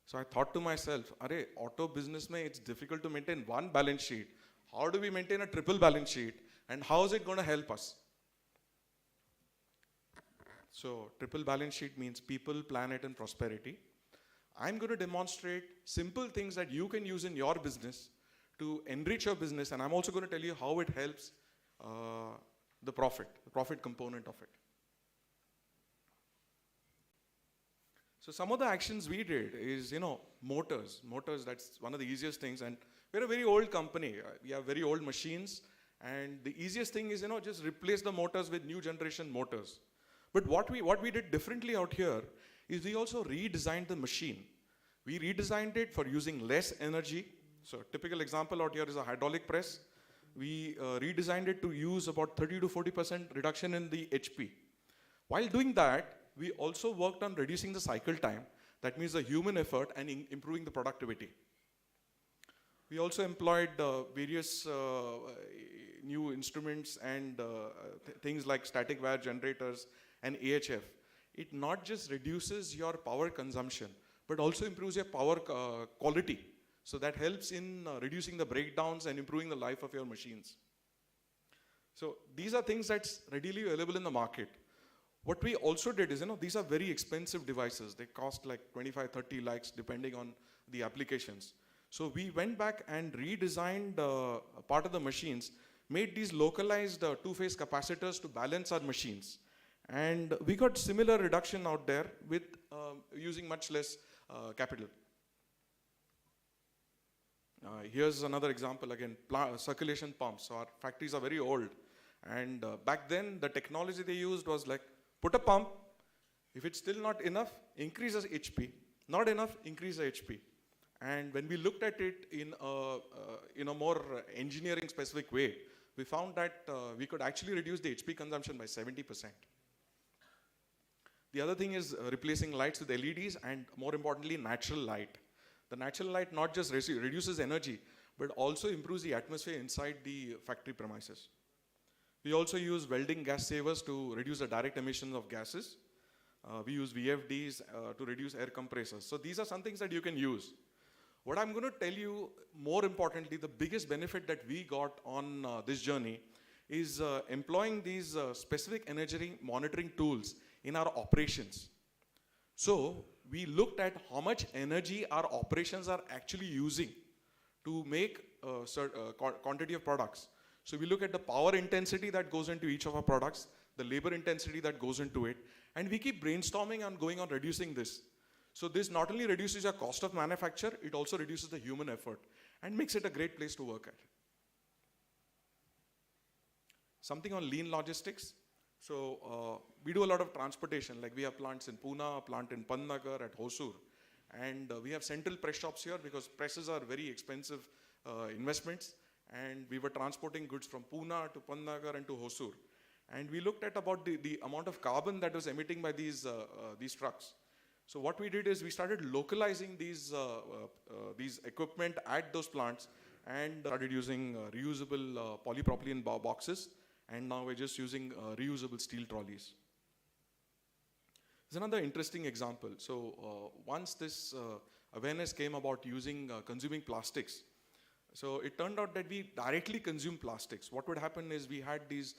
So I thought to myself, arey, auto business mein it's difficult to maintain one balance sheet. How do we maintain a triple balance sheet? And how is it going to help us? So triple balance sheet means people, planet, and prosperity. I'm going to demonstrate simple things that you can use in your business to enrich your business, and I'm also going to tell you how it helps the profit component of it. So some of the actions we did is, motors. Motors, that's one of the easiest things. And we're a very old company. We have very old machines. And the easiest thing is, just replace the motors with new generation motors. But what we did differently out here is we also redesigned the machine. We redesigned it for using less energy. So a typical example out here is a hydraulic press. We redesigned it to use about 30 to 40% reduction in the HP. While doing that, we also worked on reducing the cycle time. That means the human effort and improving the productivity. We also employed various new instruments and things like static wire generators and AHF. It not just reduces your power consumption, but also improves your power quality. So that helps in reducing the breakdowns and improving the life of your machines. So these are things that's readily available in the market. What we also did is, these are very expensive devices. They cost like 25, 30 lakhs depending on the applications. So we went back and redesigned part of the machines, made these localized two-phase capacitors to balance our machines. And we got similar reduction out there with using much less capital. Here's another example again, circulation pumps. So our factories are very old. And back then, the technology they used was like, put a pump, if it's still not enough, increase the HP. Not enough, increase the HP. And when we looked at it in a more engineering specific way, we found that we could actually reduce the HP consumption by 70%. The other thing is replacing lights with LEDs and more importantly, natural light. The natural light not just reduces energy, but also improves the atmosphere inside the factory premises. We also use welding gas savers to reduce the direct emissions of gases. We use VFDs to reduce air compressors. So these are some things that you can use. What I'm going to tell you, more importantly, the biggest benefit that we got on this journey is employing these specific energy monitoring tools in our operations. So we looked at how much energy our operations are actually using to make a quantity of products. So we look at the power intensity that goes into each of our products, the labor intensity that goes into it, and we keep brainstorming and going on reducing this. So this not only reduces your cost of manufacture, it also reduces the human effort and makes it a great place to work at. Something on lean logistics. So we do a lot of transportation, like we have plants in Pune, a plant in Pantnagar, at Hosur. And we have central press shops here because presses are very expensive investments. And we were transporting goods from Pune to Pantnagar and to Hosur. And we looked at about the amount of carbon that was emitting by these trucks. So what we did is we started localizing these equipment at those plants and started using reusable polypropylene boxes. And now we're just using reusable steel trolleys. There's another interesting example. So once this awareness came about using consuming plastics, so it turned out that we directly consume plastics. What would happen is we had these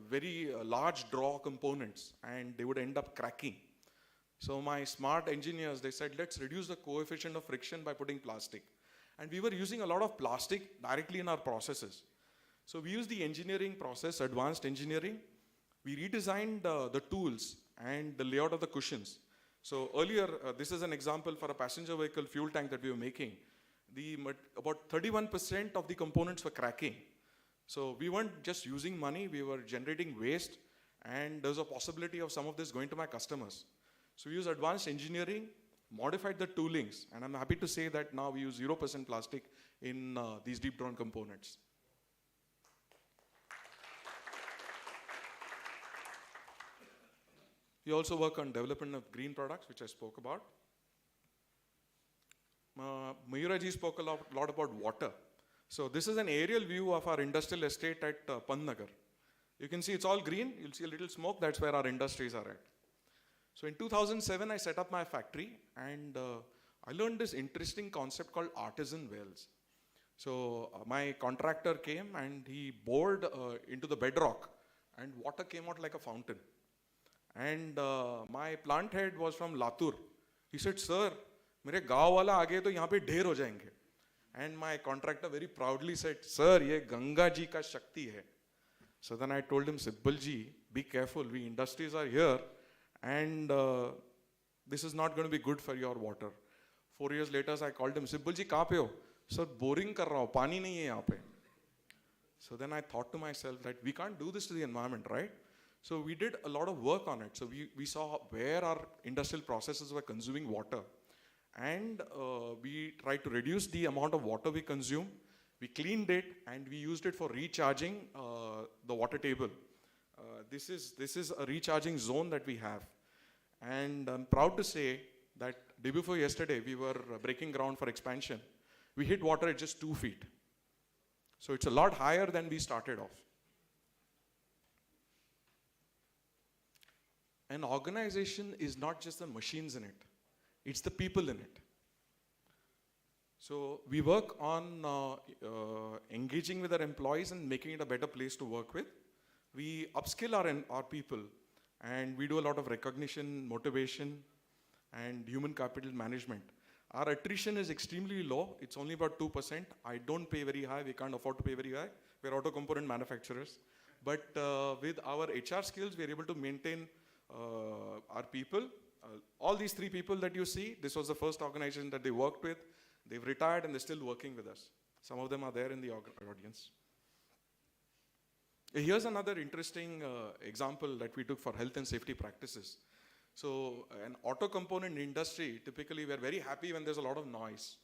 very large draw components and they would end up cracking. So my smart engineers, they said, let's reduce the coefficient of friction by putting plastic. And we were using a lot of plastic directly in our processes. So we used the engineering process, advanced engineering. We redesigned the tools and the layout of the cushions. So earlier, this is an example for a passenger vehicle fuel tank that we were making. About 31% of the components were cracking. So we weren't just using money, we were generating waste, and there's a possibility of some of this going to my customers. So we use advanced engineering, modified the toolings, and I'm happy to say that now we use 0% plastic in these deep drawn components. We also work on development of green products, which I spoke about. Mayura ji spoke a lot about water. So this is an aerial view of our industrial estate at Pantnagar. You can see it's all green. You'll see a little smoke. That's where our industries are at. So in 2007, I set up my factory, and I learned this interesting concept called artisan wells. So my contractor came and he bored into the bedrock, and water came out like a fountain. And my plant head was from Latur. He said, sir, मेरे गाँव वाला आ गए तो यहाँ पे ढेर हो जाएंगे. And my contractor very proudly said, sir, ये गंगा जी का शक्ति है. So then I told him, Sibbal ji, be careful, we industries are here, and this is not going to be good for your water. 4 years later, I called him, Sibbal ji, कहाँ पे हो? Sir, boring कर रहा हूँ, पानी नहीं है यहाँ पे. So then I thought to myself that we can't do this to the environment, right? So we did a lot of work on it. So we saw where our industrial processes were consuming water. And we tried to reduce the amount of water we consume. We cleaned it and we used it for recharging the water table. This is a recharging zone that we have. And I'm proud to say that day before yesterday, we were breaking ground for expansion. We hit water at just 2 feet. So it's a lot higher than we started off. An organization is not just the machines in it, it's the people in it. So we work on engaging with our employees and making it a better place to work with. We upskill our people, and we do a lot of recognition, motivation, and human capital management. Our attrition is extremely low. It's only about 2%. I don't pay very high. We can't afford to pay very high. We're auto component manufacturers. But with our HR skills, we're able to maintain our people. All these 3 people that you see, this was the first organization that they worked with. They've retired and they're still working with us. Some of them are there in the audience. Here's another interesting example that we took for health and safety practices. So an auto component industry, typically we're very happy when there's a lot of noise,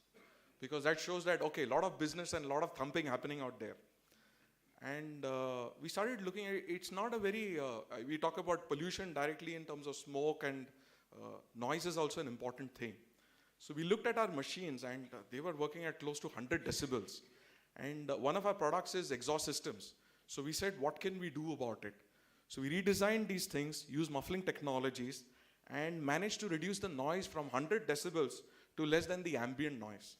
because that shows that, okay, a lot of business and a lot of thumping happening out there. And we started looking at it. It's not a very, we talk about pollution directly in terms of smoke, and noise is also an important thing. So we looked at our machines, and they were working at close to 100 decibels. And one of our products is exhaust systems. So we said, what can we do about it? So we redesigned these things, used muffling technologies, and managed to reduce the noise from 100 decibels to less than the ambient noise.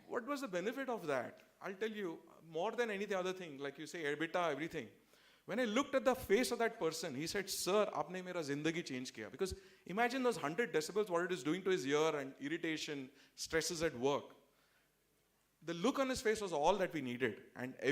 What was the benefit of that? I'll tell you, more than anything other thing, like you say, EBITDA, everything. When I looked at the face of that person, he said, sir, aapne mera zindagi change kiya. Because imagine those 100 decibels, what it is doing to his ear, and irritation, stresses at work. The look on his face was all that we needed. And